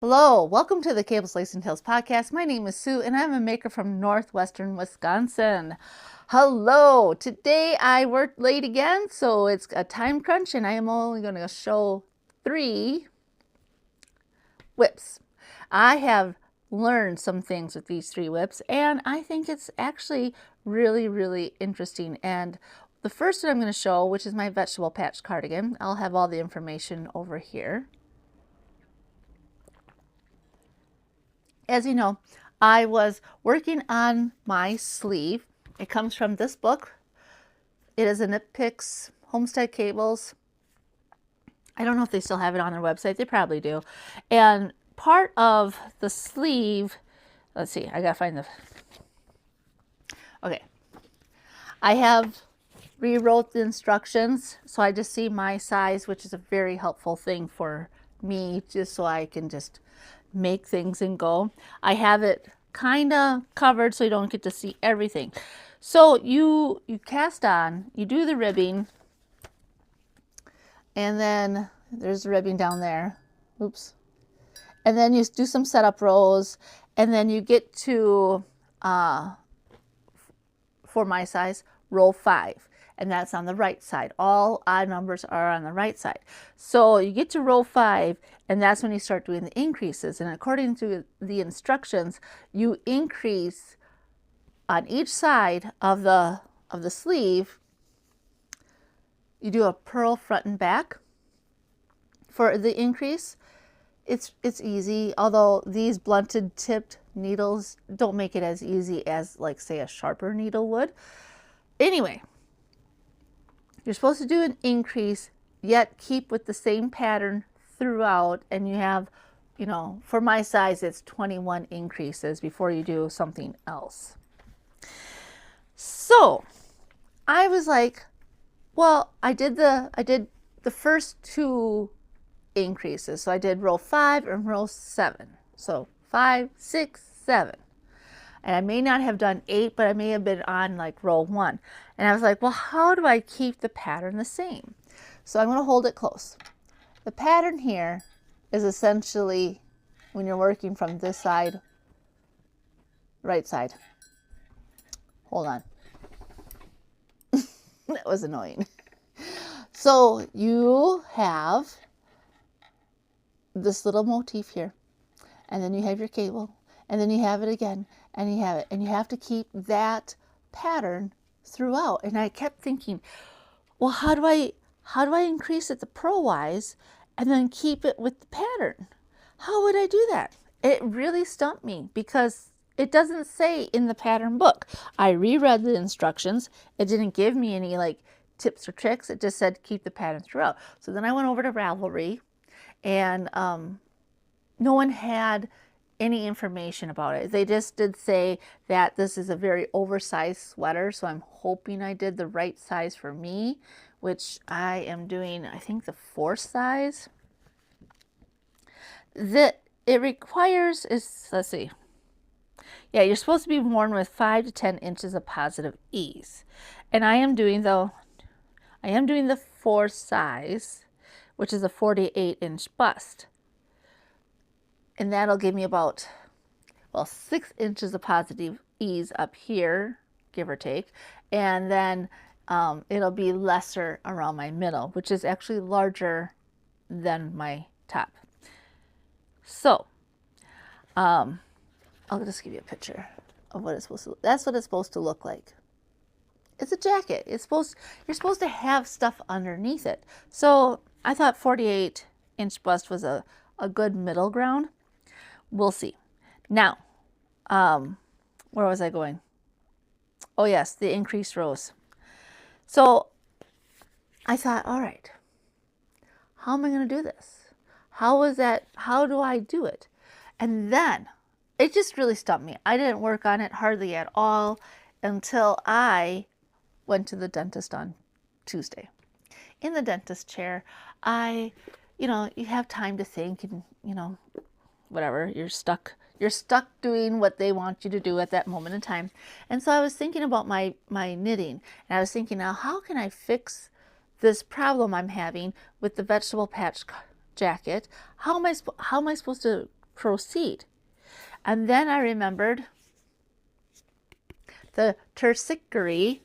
Hello, welcome to the Cables, Lace and Tails podcast. My name is Sue and I'm a maker from northwestern Wisconsin. Hello, today I worked late again, so it's a time crunch and I am only going to show 3 whips. I have learned some things with these 3 whips and I think it's actually really interesting. And the first that I'm going to show, which is my vegetable patch cardigan, I'll have all the information over here. As you know, I was working on my sleeve. It comes from this book. It is a Knit Picks Homestead Cables. I don't know if they still have it on their website. They probably do. And part of the sleeve, let's see, I gotta find the, okay. I have rewrote the instructions, so I just see my size, which is a very helpful thing for me, just so I can just make things and go. I have it kind of covered so you don't get to see everything. So you cast on, you do the ribbing, and then there's the ribbing down there. Oops. And then you do some setup rows, and then you get to, for my size, row 5. And that's on the right side. All odd numbers are on the right side. So you get to row 5, and that's when you start doing the increases. And according to the instructions, you increase on each side of the sleeve. You do a purl front and back for the increase. It's easy, although these blunted tipped needles don't make it as easy as, like, say, a sharper needle would. Anyway, you're supposed to do an increase, yet keep with the same pattern throughout, and you have, you know, for my size, it's 21 increases before you do something else. So I was like, well, I did the first 2 increases. So I did row 5 and row 7. So 5, 6, 7. And I may not have done 8, but I may have been on like row 1. And I was like, well, how do I keep the pattern the same? So I'm going to hold it close. The pattern here is essentially, when you're working from this side, right side. Hold on. That was annoying. So you have this little motif here, and then you have your cable, and then you have it again, and you have it, and you have to keep that pattern throughout. And I kept thinking, well, how do I increase it the purl-wise and then keep it with the pattern? How would I do that? It really stumped me because it doesn't say in the pattern book. I reread the instructions. It didn't give me any like tips or tricks. It just said keep the pattern throughout. So then I went over to Ravelry, and no one had any information about it. They just did say that this is a very oversized sweater, so I'm hoping I did the right size for me, which I am doing, I think, the 4th size. That it requires is, let's see, yeah, you're supposed to be worn with 5 to 10 inches of positive ease. And I am doing the 4th size, which is a 48-inch bust. And that'll give me about, well, 6 inches of positive ease up here, give or take. And then it'll be lesser around my middle, which is actually larger than my top. So I'll just give you a picture of what it's supposed to look. That's what it's supposed to look like. It's a jacket. You're supposed to have stuff underneath it. So I thought 48-inch bust was a good middle ground. We'll see. Now, where was I going? Oh yes, the increased rows. So I thought, all right, how am I going to do this? How do I do it? And then it just really stumped me. I didn't work on it hardly at all until I went to the dentist on Tuesday. In the dentist chair, you have time to think, and whatever, you're stuck doing what they want you to do at that moment in time. And so I was thinking about my knitting, and I was thinking, now how can I fix this problem I'm having with the vegetable patch jacket? How am I supposed to proceed. And then I remembered the terpsichore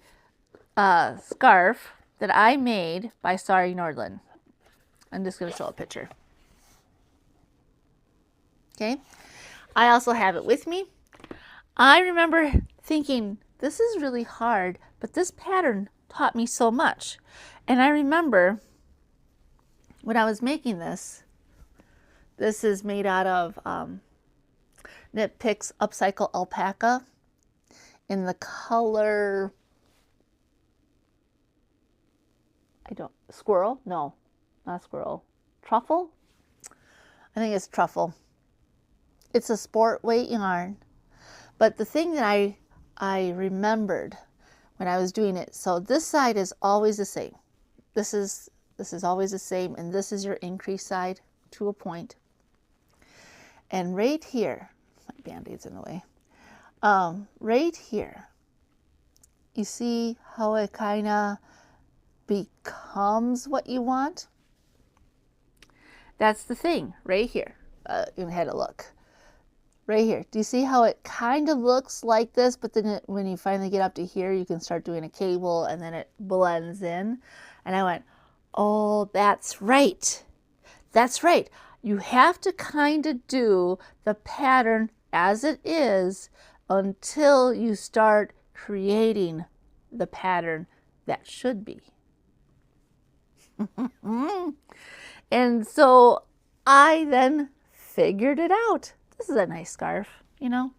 scarf that I made by Shire Heather. I'm just going to show a picture. Okay. I also have it with me. I remember thinking, this is really hard, but this pattern taught me so much. And I remember when I was making this is made out of Knit Picks Upcycle Alpaca in the color, squirrel? No, not squirrel. Truffle? I think it's truffle. It's a sport weight yarn. But the thing that I remembered when I was doing it, so this side is always the same. This is always the same, and this is your increase side to a point. And right here, my Band-Aid's in the way. Right here, you see how it kind of becomes what you want? That's the thing right here. You had a look. Right here. Do you see how it kind of looks like this, but then when you finally get up to here, you can start doing a cable and then it blends in. And I went, oh, that's right. That's right. You have to kind of do the pattern as it is until you start creating the pattern that should be. And so I then figured it out. This is a nice scarf, you know.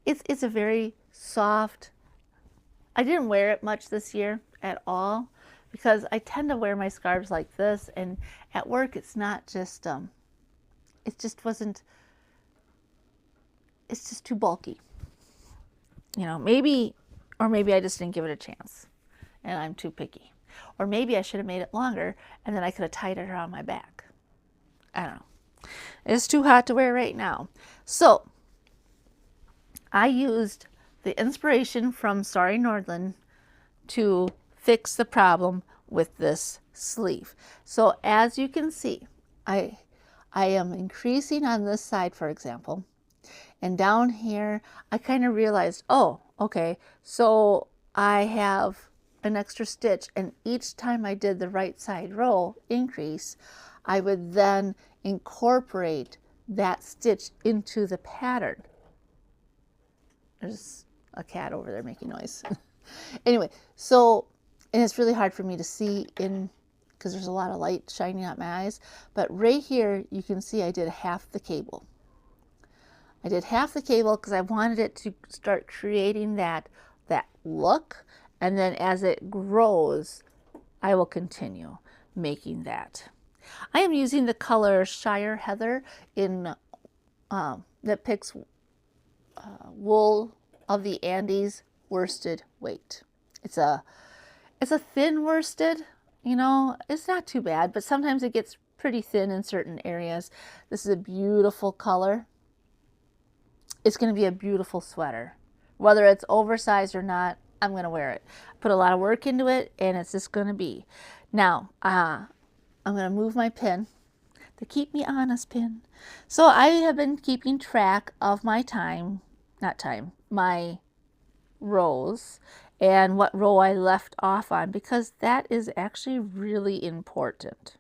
It's a very soft. I didn't wear it much this year at all because I tend to wear my scarves like this, and at work it's not just it just wasn't, it's just too bulky. You know, maybe I just didn't give it a chance and I'm too picky. Or maybe I should have made it longer and then I could have tied it around my back. I don't know. It's too hot to wear right now. So I used the inspiration from Shire Heather to fix the problem with this sleeve. So as you can see, I am increasing on this side, for example, and down here I kind of realized, oh, okay, so I have an extra stitch, and each time I did the right side row increase, I would then incorporate that stitch into the pattern. There's a cat over there making noise. Anyway, so, and it's really hard for me to see in, because there's a lot of light shining at my eyes, but right here you can see I did half the cable. I did half the cable because I wanted it to start creating that look, and then as it grows, I will continue making that. I am using the color Shire Heather in Knit Picks Wool of the Andes worsted weight. It's a thin worsted, you know, it's not too bad, but sometimes it gets pretty thin in certain areas. This is a beautiful color. It's going to be a beautiful sweater. Whether it's oversized or not, I'm going to wear it. Put a lot of work into it, and it's just going to be. Now, I'm going to move my pin, the Keep Me Honest pin. So I have been keeping track of my my rows and what row I left off on, because that is actually really important.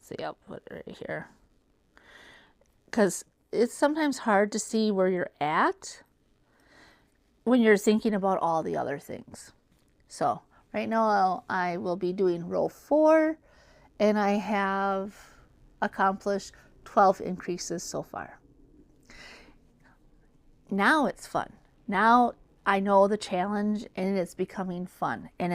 See, I'll put it right here. Because it's sometimes hard to see where you're at when you're thinking about all the other things. So right now I will be doing row 4, and I have accomplished 12 increases so far. Now it's fun. Now I know the challenge, and it's becoming fun, and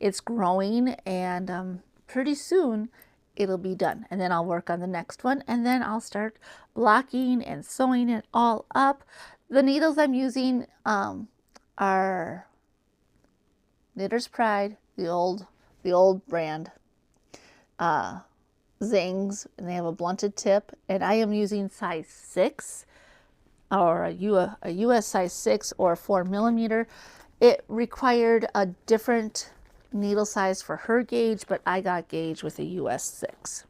it's growing, and pretty soon it'll be done. And then I'll work on the next one, and then I'll start blocking and sewing it all up. The needles I'm using are Knitter's Pride, the old brand, Zings, and they have a blunted tip, and I am using size 6, or a US size 6 or 4mm. It required a different needle size for her gauge, but I got gauge with a US 6.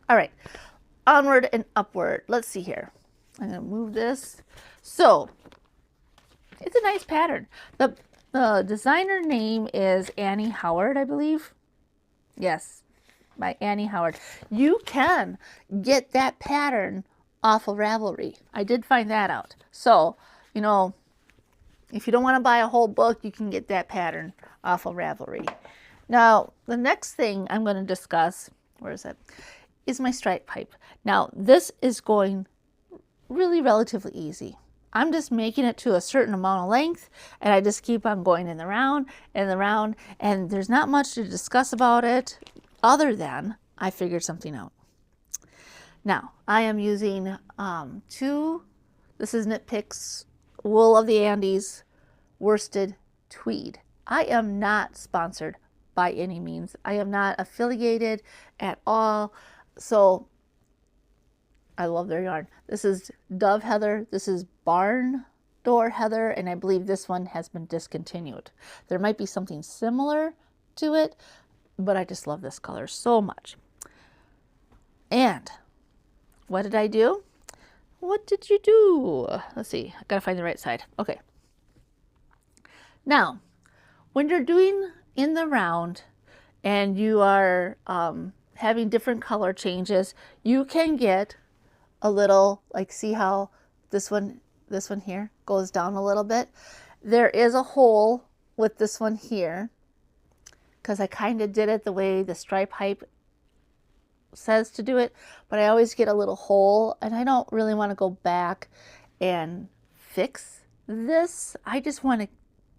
All right, onward and upward. Let's see here. I'm going to move this. So it's a nice pattern. The designer name is Anni Howard, I believe. Yes, by Anni Howard. You can get that pattern off of Ravelry. I did find that out. So, you know, if you don't want to buy a whole book, you can get that pattern off of Ravelry. Now, the next thing I'm going to discuss, where is it, is my stripe pipe. Now, this is going really relatively easy. I'm just making it to a certain amount of length, and I just keep on going in the round and the round, and there's not much to discuss about it other than I figured something out. Now, I am using this is Knit Picks Wool of the Andes Worsted Tweed. I am not sponsored by any means. I am not affiliated at all. So I love their yarn. This is Dove Heather. This is Barn Door Heather. And I believe this one has been discontinued. There might be something similar to it, but I just love this color so much. And what did I do? What did you do? Let's see. I gotta find the right side. Okay. Now, when you're doing in the round and you are having different color changes, you can get a little, like, see how this one here goes down a little bit. There is a hole with this one here because I kind of did it the way the stripe pipe says to do it, but I always get a little hole, and I don't really want to go back and fix this. I just want to,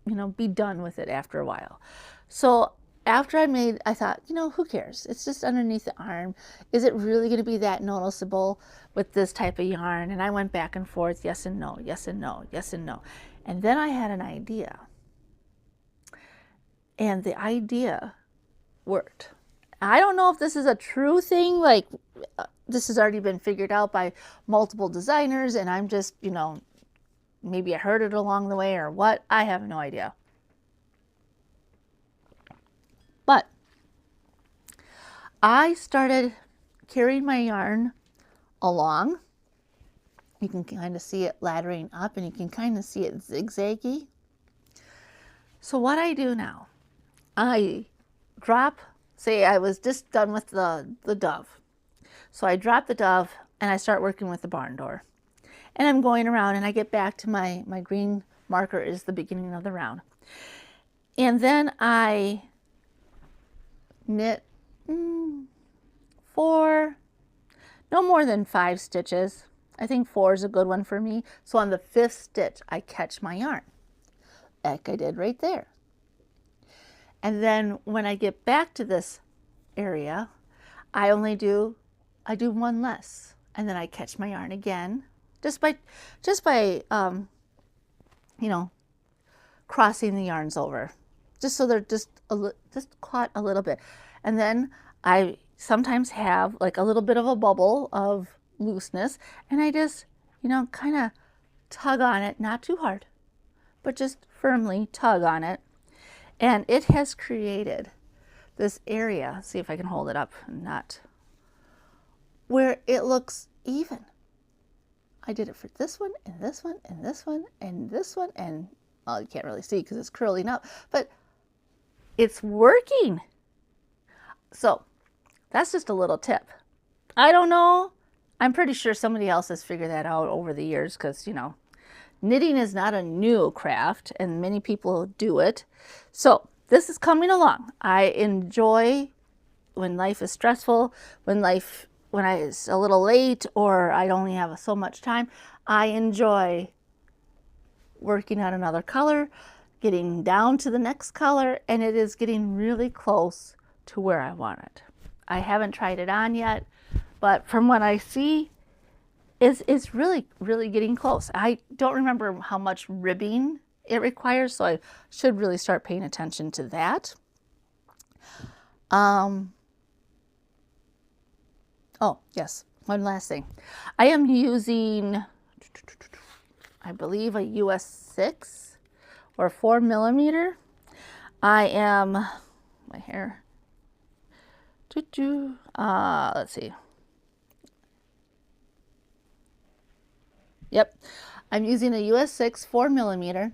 you know, be done with it after a while. So after I thought, you know, who cares? It's just underneath the arm. Is it really going to be that noticeable with this type of yarn? And I went back and forth, yes and no, yes and no, yes and no. And then I had an idea. And the idea worked. I don't know if this is a true thing, like this has already been figured out by multiple designers, and I'm just, you know, maybe I heard it along the way or what. I have no idea. But I started carrying my yarn along. You can kind of see it laddering up, and you can kind of see it zigzaggy. So what I do now, I drop, say I was just done with the dove. So I drop the dove and I start working with the barn door. And I'm going around and I get back to my green marker is the beginning of the round. And then I knit no more than 5 stitches. I think 4 is a good one for me. So on the 5th stitch, I catch my yarn, like I did right there. And then when I get back to this area, I do 1 less, and then I catch my yarn again, just by you know, crossing the yarns over, just so they're just caught a little bit. And then I sometimes have like a little bit of a bubble of looseness, and I just, you know, kind of tug on it, not too hard, but just firmly tug on it. And it has created this area, see if I can hold it up, not, where it looks even. I did it for this one, and this one, and this one, and this one, and, well, you can't really see because it's curling up, but it's working. So that's just a little tip. I don't know. I'm pretty sure somebody else has figured that out over the years because, you know, knitting is not a new craft and many people do it. So this is coming along. I enjoy when life is stressful, when it's a little late or I only have so much time. I enjoy working on another color, getting down to the next color, and it is getting really close to where I want it. I haven't tried it on yet, but from what I see, it's really, really getting close. I don't remember how much ribbing it requires, so I should really start paying attention to that. Oh, yes, one last thing. I am using, I believe, a US 6 or 4 millimeter. I am, my hair, let's see. Yep. I'm using a US 6 4mm.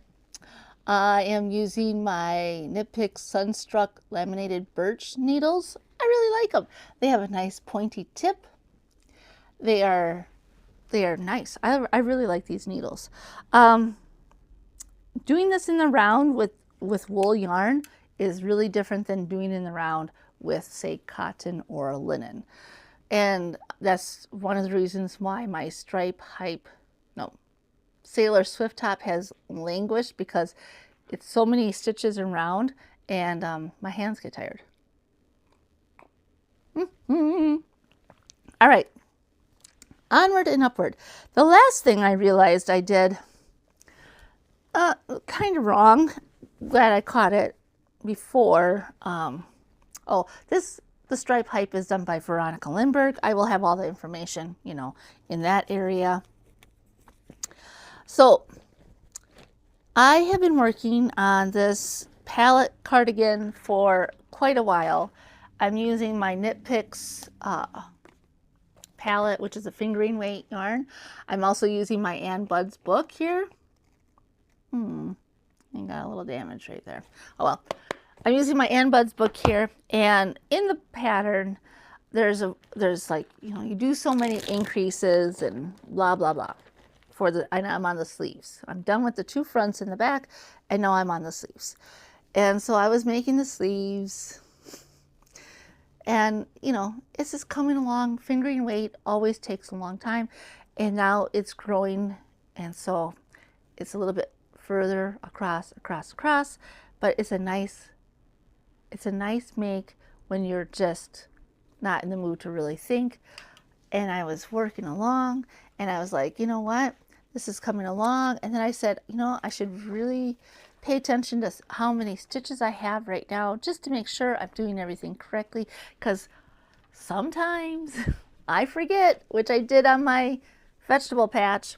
I am using my Knit Picks Sunstruck laminated birch needles. I really like them. They have a nice pointy tip. They are nice. I really like these needles. Doing this in the round with wool yarn is really different than doing in the round with, say, cotton or linen. And that's one of the reasons why my Sailor Swift Top has languished, because it's so many stitches around, and my hands get tired. All right, onward and upward. The last thing I realized I did kind of wrong. Glad I caught it before. The stripe hype is done by Veronica Lindbergh. I will have all the information, in that area. So I have been working on this palette cardigan for quite a while. I'm using my Knit Picks palette, which is a fingering weight yarn. I'm also using my Ann Budd's book here. I got a little damage right there. Oh well. I'm using my Ann Budd's book here, and in the pattern, there's like, you do so many increases and blah blah blah. And I'm on the sleeves. I'm done with the two fronts and the back, and now I'm on the sleeves. And so I was making the sleeves, and it's just coming along. Fingering weight always takes a long time, and now it's growing, and so it's a little bit further across, but it's a nice make when you're just not in the mood to really think. And I was working along, and I was like, you know what, this is coming along. And then I said, I should really pay attention to how many stitches I have right now, just to make sure I'm doing everything correctly, because sometimes I forget, which I did on my vegetable patch.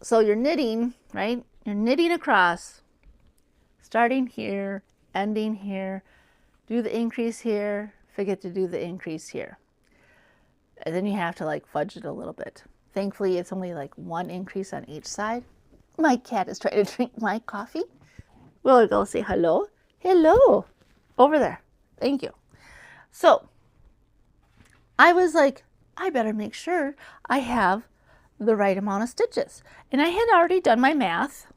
So you're knitting, right? You're knitting across, starting here, ending here, do the increase here, forget to do the increase here. And then you have to like fudge it a little bit. Thankfully, it's only like one increase on each side. My cat is trying to drink my coffee. We'll go say hello. Hello. Over there. Thank you. So I was like, I better make sure I have the right amount of stitches. And I had already done my math,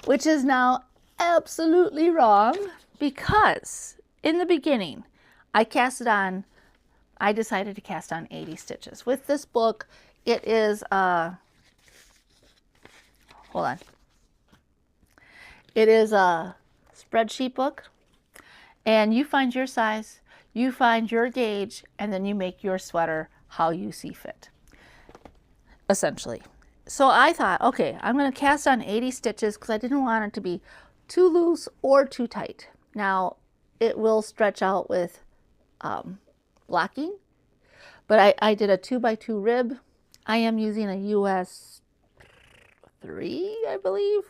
which is now absolutely wrong, because in the beginning, I decided to cast on 80 stitches. With this book, it is it is a spreadsheet book, and you find your size, you find your gauge, and then you make your sweater how you see fit, essentially. So I thought, okay, I'm going to cast on 80 stitches because I didn't want it to be too loose or too tight. Now, it will stretch out with blocking, but I did a 2x2 rib. I am using a US 3, I believe,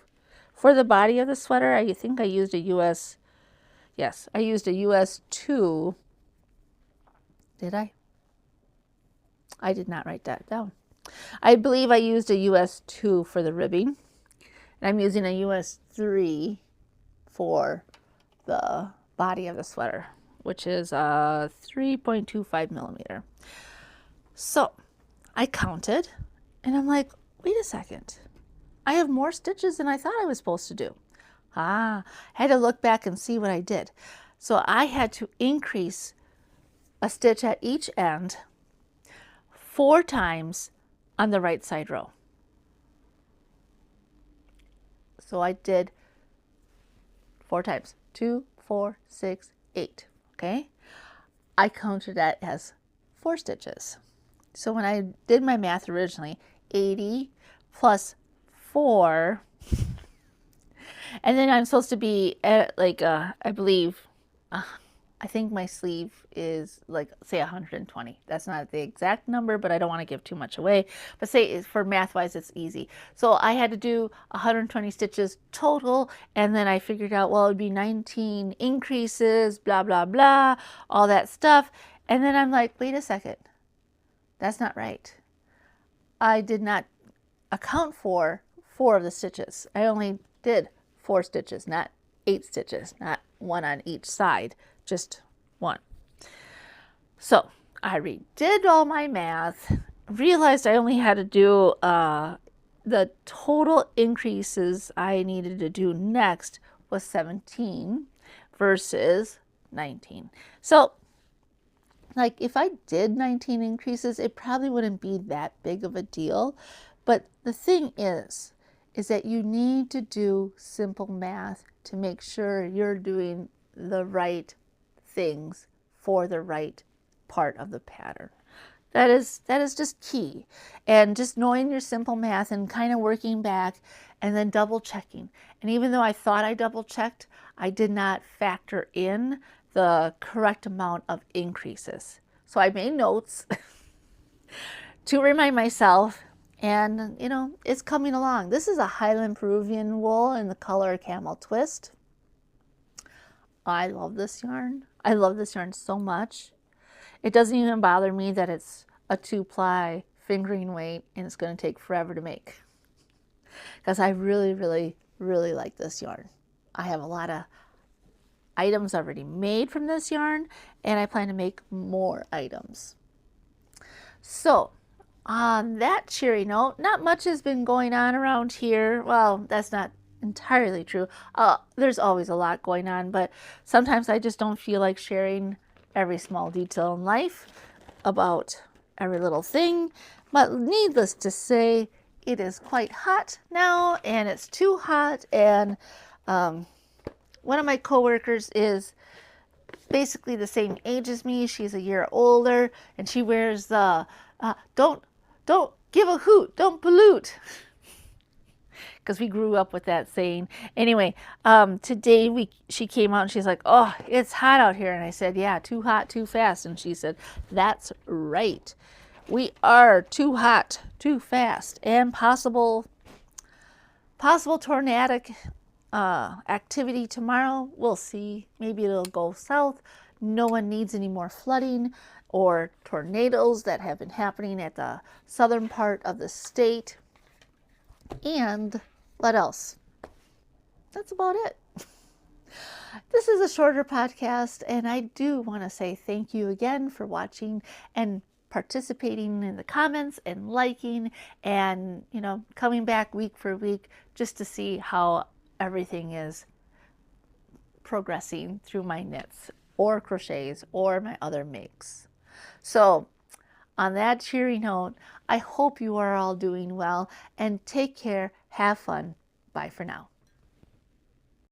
for the body of the sweater. I think I used a US, yes, I used a US 2. Did I? I did not write that down. I believe I used a US 2 for the ribbing, and I'm using a US 3 for the body of the sweater, which is 3.25 millimeter. So I counted, and I'm like, wait a second, I have more stitches than I thought I was supposed to do. I had to look back and see what I did. So I had to increase a stitch at each end 4 times on the right side row. So I did 4 times, 2, 4, 6, 8, okay? I counted that as 4 stitches. So when I did my math originally, 80 plus 4, and then I'm supposed to be at like, I believe, I think my sleeve is like, say 120. That's not the exact number, but I don't want to give too much away. But say for math wise, it's easy. So I had to do 120 stitches total. And then I figured out, well, it'd be 19 increases, blah, blah, blah, all that stuff. And then I'm like, wait a second, that's not right. I did not account for 4 of the stitches. I only did 4 stitches, not 8 stitches, not 1 on each side, just 1. So I redid all my math, realized I only had to do the total increases I needed to do next was 17 versus 19. So like if I did 19 increases, it probably wouldn't be that big of a deal. But the thing is that you need to do simple math to make sure you're doing the right things for the right part of the pattern. That is just key. And just knowing your simple math and kind of working back and then double checking. And even though I thought I double checked, I did not factor in the correct amount of increases. So I made notes to remind myself, and you know, it's coming along. This is a Highland Peruvian wool in the color Camel Twist. I love this yarn. I love this yarn so much. It doesn't even bother me that it's a 2-ply fingering weight and it's going to take forever to make, because I really, really, really like this yarn. I have a lot of items already made from this yarn, and I plan to make more items. So on that cheery note, not much has been going on around here. Well, that's not entirely true. There's always a lot going on, but sometimes I just don't feel like sharing every small detail in life about every little thing. But needless to say, it is quite hot now, and it's too hot. And one of my coworkers is basically the same age as me. She's a year older, and she wears the don't give a hoot, don't pollute, because we grew up with that saying. Anyway, today she came out and she's like, oh, it's hot out here. And I said, yeah, too hot, too fast. And she said, that's right. We are too hot, too fast, and possible tornadic activity tomorrow. We'll see. Maybe it'll go south. No one needs any more flooding or tornadoes that have been happening at the southern part of the state. And what else? That's about it. This is a shorter podcast, and I do want to say thank you again for watching and participating in the comments and liking, and you know, coming back week for week just to see how everything is progressing through my knits or crochets or my other makes. So on that cheery note, I hope you are all doing well, and take care, have fun. Bye for now.